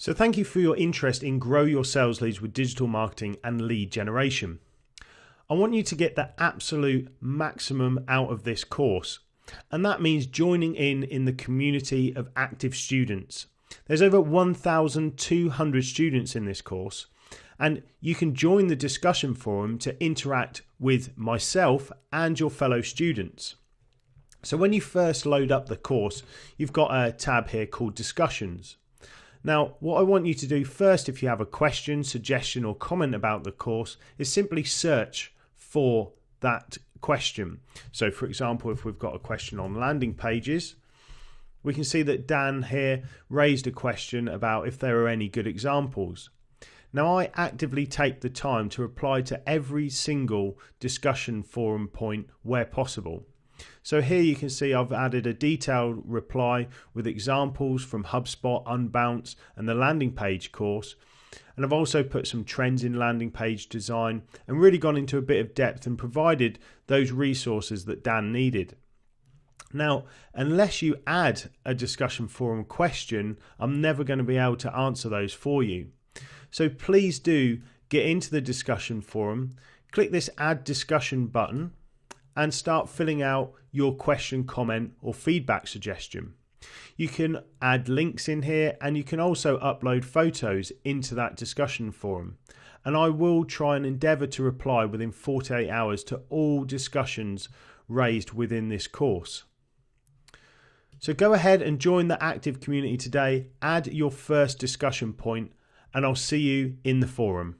So thank you for your interest in Grow Your Sales Leads with digital marketing and lead generation. I want you to get the absolute maximum out of this course, and that means joining in the community of active students. There's over 1,200 students in this course, and you can join the discussion forum to interact with myself and your fellow students. So when you first load up the course, you've got a tab here called Discussions. Now, what I want you to do first, if you have a question, suggestion or comment about the course, is simply search for that question. So for example, if we've got a question on landing pages, we can see that Dan here raised a question about if there are any good examples. Now, I actively take the time to reply to every single discussion forum point where possible. So here you can see I've added a detailed reply with examples from HubSpot, Unbounce and the landing page course. And I've also put some trends in landing page design and really gone into a bit of depth and provided those resources that Dan needed. Now, unless you add a discussion forum question, I'm never going to be able to answer those for you. So please do get into the discussion forum, click this add discussion button and start filling out your question, comment or feedback suggestion. You can add links in here and you can also upload photos into that discussion forum. And I will try and endeavour to reply within 48 hours to all discussions raised within this course. So go ahead and join the active community today, add your first discussion point, and I'll see you in the forum.